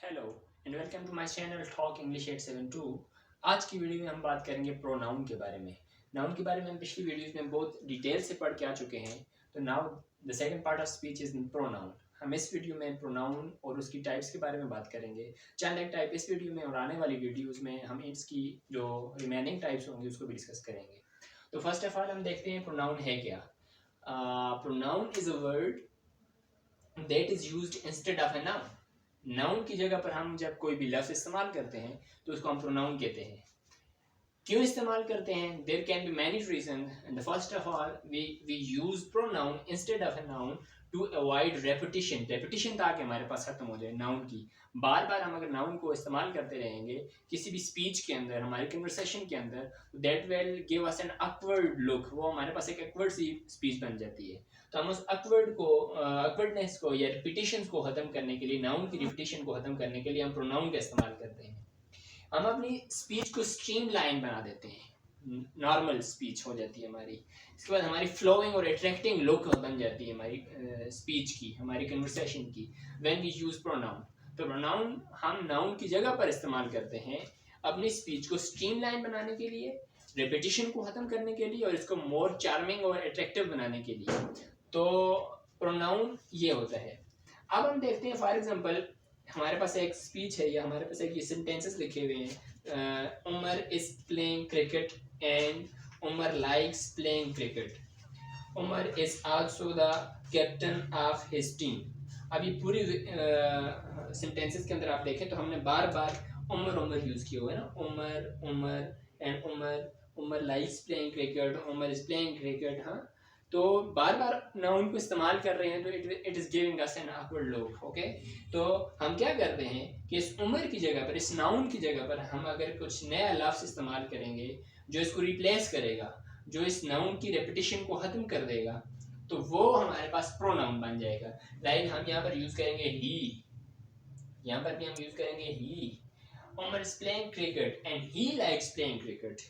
Hello and welcome to my channel talk English 872। आज की video में हम बात करेंगे प्रोनाउन के बारे में। नाउन के बारे में हम पिछली वीडियोस में बहुत डिटेल से पढ़ के आ चुके हैं। तो now the second part of speech is pronoun. हम इस वीडियो में प्रोनाउन और उसकी टाइप्स के बारे में बात करेंगे। चंद एक टाइप इस वीडियो में और आने वाली वीडियोज़ में हम इसकी जो रिमेनिंग टाइप्स होंगी उसको भी डिस्कस करेंगे। तो फर्स्ट ऑफ ऑल हम देखते हैं प्रोनाउन है क्या। Pronoun is a word that is used instead of a noun. Noun की जगह पर हम जब कोई भी लफ्ज इस्तेमाल करते हैं तो उसको हम प्रोनाउन कहते हैं। क्यों इस्तेमाल करते हैं? There can be many reason. And first of all we use pronoun instead of a noun to avoid repetition. Repetition ताकि हमारे पास खत्म हो जाए नाउन की। बार बार हम अगर नाउन को इस्तेमाल करते रहेंगे किसी भी स्पीच के अंदर, हमारी कन्वर्सेशन के अंदर, that will give us an awkward look. वो हमारे पास एक awkward सी स्पीच बन जाती है। तो हम उस awkwardness को या रिपीटिशन को ख़त्म करने के लिए, नाउन की रिपीटिशन को ख़त्म करने के लिए हम प्रोनाउन का इस्तेमाल करते हैं। हम अपनी स्पीच को स्ट्रीमलाइन बना देते हैं, नॉर्मल स्पीच हो जाती है हमारी। इसके बाद हमारी फ्लोइंग और अट्रैक्टिंग लुक बन जाती है हमारी स्पीच की, हमारी कन्वर्सेशन की, व्हेन वी यूज़ प्रोनाउन। तो प्रोनाउन हम नाउन की जगह पर इस्तेमाल करते हैं अपनी स्पीच को स्ट्रीमलाइन बनाने के लिए, रेपिटिशन को ख़त्म करने के लिए और इसको मोर चार्मिंग और अट्रैक्टिव बनाने के लिए। तो प्रोनाउन ये होता है। अब हम देखते हैं फॉर एग्जांपल हमारे पास एक स्पीच है या हमारे पास एक ये सेंटेंसेस लिखे हुए हैं। Umar is playing cricket and Umar likes playing cricket. Umar is also the captain of his team. अब ये पूरी सेंटेंसेस के अंदर आप देखें तो हमने बार बार उमर उमर यूज़ किया हुआ है ना। Umar Umar and Umar, Umar likes playing cricket, Umar is playing cricket. हाँ, तो बार बार नाउन को इस्तेमाल कर रहे हैं तो it is giving us an awkward look. Okay, तो हम क्या करते हैं कि इस उमर की जगह पर, इस नाउन की जगह पर हम अगर कुछ नया लफ्ज़ इस्तेमाल करेंगे जो इसको रिप्लेस करेगा, जो इस नाउन की रेपिटिशन को ख़त्म कर देगा, तो वो हमारे पास प्रोनाउन बन जाएगा। लाइक हम यहाँ पर यूज़ करेंगे ही, यहाँ पर भी हम यूज़ करेंगे ही। Omar is playing cricket and he likes playing cricket.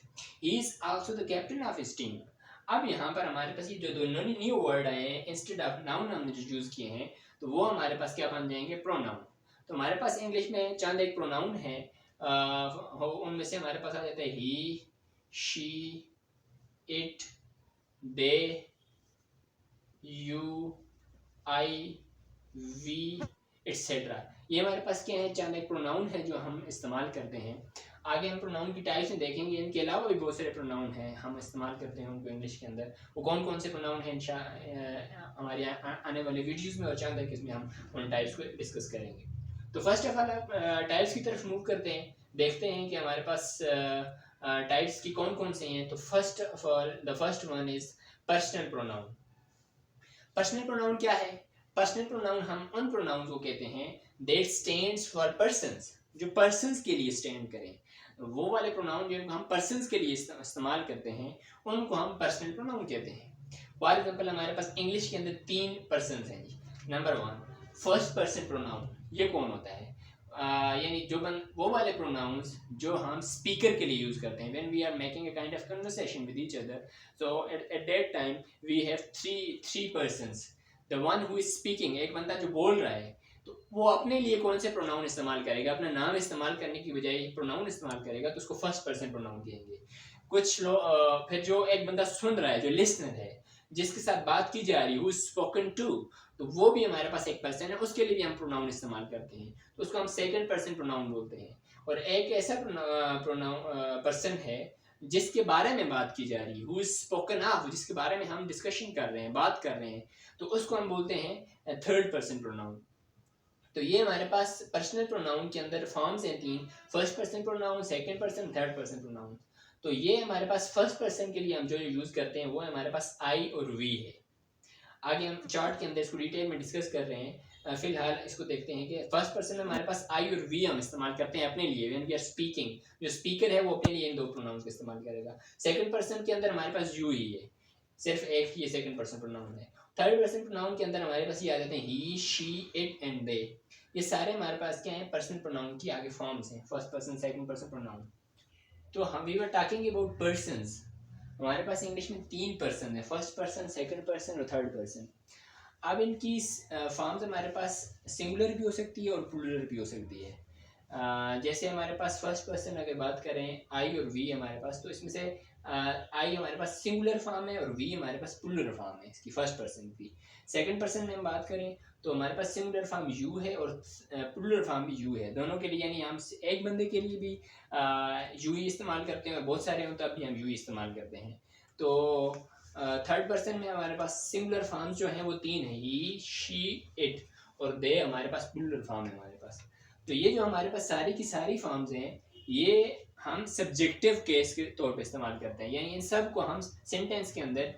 He is also the captain of his team. अब यहाँ पर हमारे पास ये जो दोनों न्यू वर्ड आए हैं इंस्टेड ऑफ नाउन हमने जो यूज़ किए हैं तो वो हमारे पास क्या बन जाएंगे? प्रोनाउन। तो हमारे पास इंग्लिश में चंद एक प्रोनाउन है, उनमें से हमारे पास आ जाता है he, she, it, they, you, I, we, etcetera. ये हमारे पास क्या है? चंद एक प्रोनाउन है जो हम इस्तेमाल करते हैं। आगे हम प्रोनाउन की टाइप्स में देखेंगे। इनके अलावा भी बहुत सारे प्रोनाउन हैं हम इस्तेमाल करते हैं उनको इंग्लिश के अंदर। वो कौन कौन से प्रोनाउन हैं हमारे आने वाले वीडियोज़ में और चंद एक इसमें हम उन टाइप्स को डिस्कस करेंगे। तो फर्स्ट ऑफ ऑल आप टाइप्स की तरफ मूव करते हैं, देखते हैं कि हमारे पास टाइप्स की कौन कौन से हैं। तो first of all the first one is personal pronoun. Personal pronoun क्या है? पर्सनल प्रोनाउन हम उन प्रोनाउन को कहते हैं दैट स्टैंड्स फॉर पर्सन्स, जो पर्सन्स के लिए स्टैंड करें। वो वाले प्रोनाउन जिनको हम पर्सन्स के लिए इस्तेमाल करते हैं उनको हम पर्सनल प्रोनाउन कहते हैं। फॉर एग्जांपल हमारे पास इंग्लिश के अंदर 3 पर्सन्स हैं जी। Number 1 first person pronoun. ये कौन होता है? यानी वो वाले प्रोनाउंस जो हम स्पीकर के लिए यूज़ करते हैं when we are making a kind of conversation with each other. So at that time we have three persons. The one who is speaking, एक बंदा जो बोल रहा है, तो वो अपने लिए कौन से प्रोनाउन इस्तेमाल करेगा? अपना नाम इस्तेमाल करने की बजाय प्रोनाउन इस्तेमाल करेगा तो उसको फर्स्ट पर्सन प्रोनाउन कहेंगे। कुछ लोग फिर जो एक बंदा सुन रहा है, जो लिसनर है, जिसके साथ बात की जा रही है, हु इज स्पोकन टू, तो वो भी हमारे पास एक पर्सन है, उसके लिए भी हम प्रोनाउन इस्तेमाल करते हैं तो उसको हम सेकंड पर्सन प्रोनाउन बोलते हैं। और एक ऐसा प्रोनाउन पर्सन है जिसके बारे में बात की जा रही है, हु इज स्पोकन ऑफ, जिसके बारे में हम डिस्कशन कर रहे हैं, बात कर रहे हैं, तो उसको हम बोलते हैं थर्ड पर्सन प्रोनाउन। तो ये हमारे पास पर्सनल प्रोनाउन के अंदर फॉर्म्स हैं 3, first person pronoun, second person, third person pronoun. तो ये हमारे पास फर्स्ट पर्सन के लिए हम जो यूज़ करते हैं वो हमारे पास आई और वी है। आगे हम चार्ट के अंदर इसको डिटेल में डिस्कस कर रहे हैं। फिलहाल इसको देखते हैं कि फर्स्ट पर्सन में हमारे पास आई और वी हम इस्तेमाल करते हैं अपने लिए व्हेन वी आर स्पीकिंग। जो स्पीकर है वो अपने लिए इन 2 प्रोनाउंस का इस्तेमाल करेगा। सेकंड पर्सन के अंदर हमारे पास यू ही है, सिर्फ एक ही सेकंड पर्सन प्रोनाउन है। थर्ड पर्सन प्रोनाउन के अंदर हमारे पास ये आ जाते हैं ही, शी, इट एंड दे। ये सारे हमारे पास क्या है? पर्सन प्रोनाउन की आगे फॉर्म्स हैं, first person, second person pronoun. तो हम we were talking about persons. हमारे पास इंग्लिश में 3 पर्सन है, फर्स्ट पर्सन, सेकंड पर्सन और थर्ड पर्सन। अब इनकी फॉर्म्स हमारे पास सिंगुलर भी हो सकती है और प्लूरल भी हो सकती है। जैसे हमारे पास फर्स्ट पर्सन अगर बात करें आई और वी हमारे पास, तो इसमें से आई हमारे पास सिंगुलर फॉर्म है और वी हमारे पास प्लूरल फॉर्म है इसकी फर्स्ट पर्सन की। सेकंड पर्सन में हम बात करें तो हमारे पास सिंगुलर फॉर्म यू है और प्लूरल फॉर्म भी यू है दोनों के लिए, यानी हम एक बंदे के लिए भी यू ही इस्तेमाल करते हैं और बहुत सारे हों तब भी हम यू ही इस्तेमाल करते हैं। तो थर्ड पर्सन में हमारे पास सिंगुलर फॉर्म्स जो हैं वो 3 हैं, ही, शी, इट, और दे हमारे पास प्लूरल फॉर्म है हमारे पास। तो ये जो हमारे पास सारी की सारी फॉर्म्स हैं ये हम सब्जेक्टिव केस के तौर पे इस्तेमाल करते हैं, यानी इन सब को हम सेंटेंस के अंदर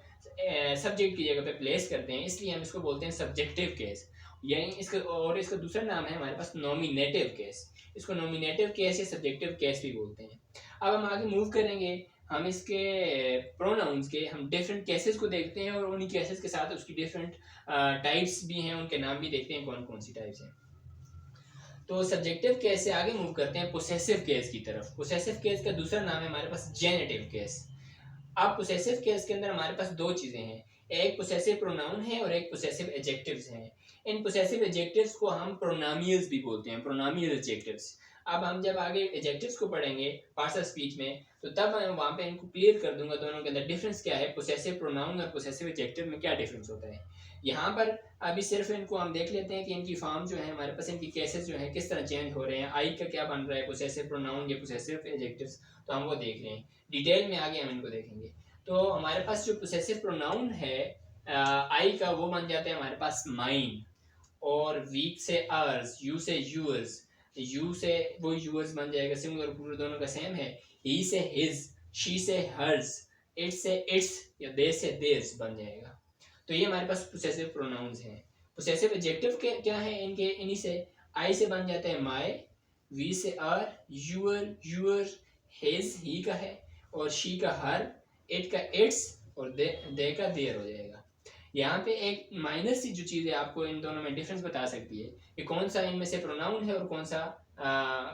सब्जेक्ट की जगह पे प्लेस करते हैं, इसलिए हम इसको बोलते हैं सब्जेक्टिव केस। यानी इसका दूसरा नाम है हमारे पास नॉमिनेटिव केस। इसको नॉमिनेटिव केस या सब्जेक्टिव केस भी बोलते हैं। अब हम आगे मूव करेंगे, हम इसके प्रोनाउंस के हम डिफरेंट केसेस को देखते हैं और उन्हीं केसेस के साथ उसकी डिफरेंट टाइप्स भी हैं, उनके नाम भी देखते हैं कौन कौन सी टाइप्स हैं। तो सब्जेक्टिव केस से आगे मूव करते हैं पोसेसिव केस की तरफ। पोसेसिव केस का दूसरा नाम है हमारे पास जेनेटिव केस। अब पोसेसिव केस के अंदर हमारे पास दो चीज़ें हैं, एक पोसेसिव प्रोनाउन है और एक पोसेसिव एडजेक्टिव्स हैं। इन पोसेसिव एडजेक्टिव्स को हम प्रोनामियल्स भी बोलते हैं, प्रोनामियल एडजेक्टिव्स। अब हम जब आगे एडजेक्टिव्स को पढ़ेंगे पार्ट्स ऑफ स्पीच में तो तब मैं वहाँ पे इनको क्लियर कर दूंगा दोनों के अंदर डिफरेंस क्या है, पोसेसिव प्रोनाउन और पोसेसिव एडजेक्टिव में क्या डिफरेंस होता है। यहाँ पर अभी सिर्फ इनको हम देख लेते हैं कि इनकी फॉर्म जो है हमारे पास, इनकी केसेस जो है किस तरह चेंज हो रहे हैं, आई का क्या बन रहा है पोसेसिव प्रोनाउन या पोसेसिव एडजेक्टिव्स, तो हम वो देख रहे हैं। डिटेल में आगे हम इनको देखेंगे। तो हमारे पास जो पोसेसिव प्रोनाउन है आई का, वो बन जाता है हमारे पास माइन, और वीक से अर्स, यू से यूअर्स, यू से वो यूअर्स बन जाएगा, सिंगुलर प्लूरल दोनों का सेम है। ही से हिज, शी से हर्स, इट से इट्स या दे से देयर्स बन जाएगा। तो ये हमारे पास पोसेसिव प्रोनाउंस हैं। पोसेसिव एडजेक्टिव के क्या है इनके, इन्हीं से आई से बन जाता है माय, वी से our, your your, his he का है, और शी का हर, इट का इट्स, और दे का देयर हो जाएगा। यहाँ पे एक माइनर सी जो चीज़ है आपको इन दोनों में डिफरेंस बता सकती है कि कौन सा इनमें से प्रोनाउन है और कौन सा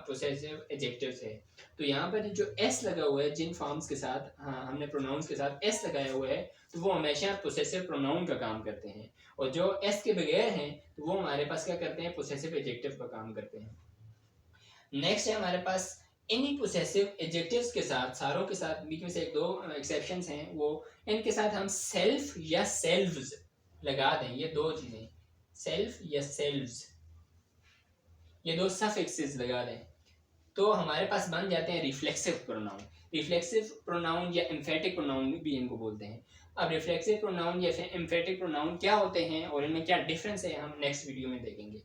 पोसेसिव एडजेक्टिव है। तो यहाँ पर जो एस लगा हुआ है जिन फॉर्म्स के साथ, हाँ हमने प्रोनाउंस के साथ एस लगाया हुआ है, तो वो हमेशा पोसेसिव प्रोनाउन का काम करते हैं, और जो एस के बगैर हैं तो वो हमारे पास क्या करते हैं, पोसेसिव एडजेक्टिव का काम करते हैं। नेक्स्ट है हमारे पास इन्हीं पोसेसिव एडजेक्टिव्स के साथ, सारों के साथ, बीच में से एक दो एक्सेप्शंस हैं, वो इनके साथ हम सेल्फ या सेल्व्स लगा दें। ये दो चीजें, सेल्फ या सेल्व्स, ये दो सफिक्सेस लगा दें तो हमारे पास बन जाते हैं रिफ्लेक्सिव प्रोनाउन। रिफ्लेक्सिव प्रोनाउन या एम्फेटिक प्रोनाउन भी इनको बोलते हैं। अब रिफ्लेक्सिव प्रोनाउन या एम्फेटिक प्रोनाउन क्या होते हैं और इनमें क्या डिफरेंस है हम नेक्स्ट वीडियो में देखेंगे।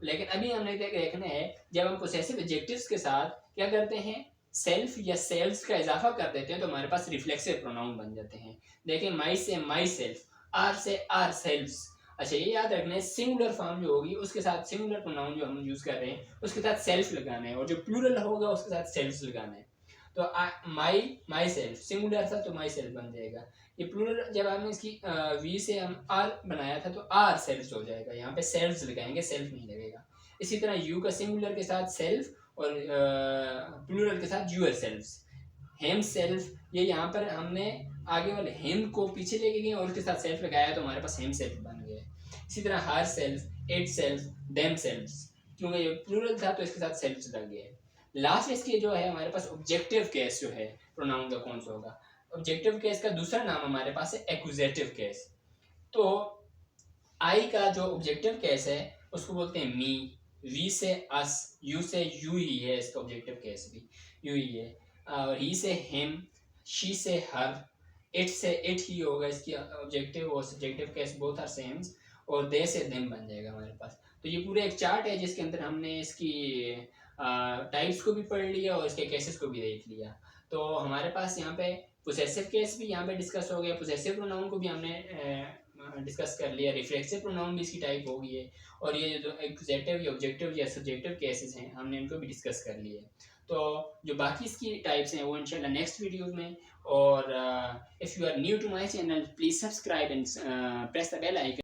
लेकिन अभी हमने देखना है जब हम पोसेसिव एडजेक्टिव्स के साथ क्या करते हैं, सेल्फ या सेल्व्स का इजाफा कर देते हैं तो हमारे पास रिफ्लेक्सिव प्रोनाउन बन जाते हैं। देखें, माई से माई सेल्फ, आर से आर सेल्व्स। अच्छा ये याद रखना है, सिंगुलर फॉर्म जो होगी उसके साथ सिंगुलर प्रोनाउन जो हम यूज कर रहे हैं उसके साथ सेल्फ लगाना है, और जो प्लूरल होगा उसके साथ सेल्व्स लगाना है। तो माई माई सेल्फ सिंगुलर था तो माई सेल्फ बन जाएगा। ये प्लूरल जब हमने इसकी वी से हम आर बनाया था तो आर सेल्व्स हो जाएगा, यहाँ पे सेल्व्स लगाएंगे, सेल्फ नहीं लगेगा। इसी तरह यू का सिंगुलर के साथ सेल्फ और प्लूरल के साथ यूअर सेल्व्स, हेम सेल्फ, ये यहाँ पर हमने आगे वाले हेम को पीछे लेके गए और उसके साथ सेल्फ लगाया तो हमारे पास हेम सेल्फ बन गया। इसी तरह her self, it self, them selves, क्योंकि ये प्लूरल था तो इसके साथ सेल्व्स लग गए। लास्ट इसके जो है हमारे पास ऑब्जेक्टिव केस जो है प्रोनाउन का कौन सा होगा। ऑब्जेक्टिव केस का दूसरा नाम हमारे पास है एक्यूजेटिव केस। तो आई का जो ऑब्जेक्टिव केस है उसको बोलते हैं मी, वी से अस, यू से यू ही है, इसका ऑब्जेक्टिव केस भी यू ही है, और ही से हिम, शी से हर, इट से इट ही होगा इसकी ऑब्जेक्टिव और subjective case both are same, और दे से देम बन जाएगा हमारे पास। तो ये पूरा एक चार्ट है जिसके अंदर हमने इसकी टाइप्स को भी पढ़ लिया और इसके केसेस को भी देख लिया। तो हमारे पास यहाँ पे पोसेसिव केस भी यहाँ पे डिस्कस हो गया, पोसेसिव प्रोनाउन को भी हमने डिस्कस कर लिया, रिफ्लेक्सिव प्रोनाउन भी इसकी टाइप हो गई है, और ये जो एक्यूजेटिव या ऑब्जेक्टिव या सब्जेक्टिव केसेस हैं हमने इनको भी डिस्कस कर लिए। तो जो बाकी इसकी टाइप्स हैं वो इंशाल्लाह नेक्स्ट वीडियो में। और if you are new to my channel please subscribe and press the bell icon.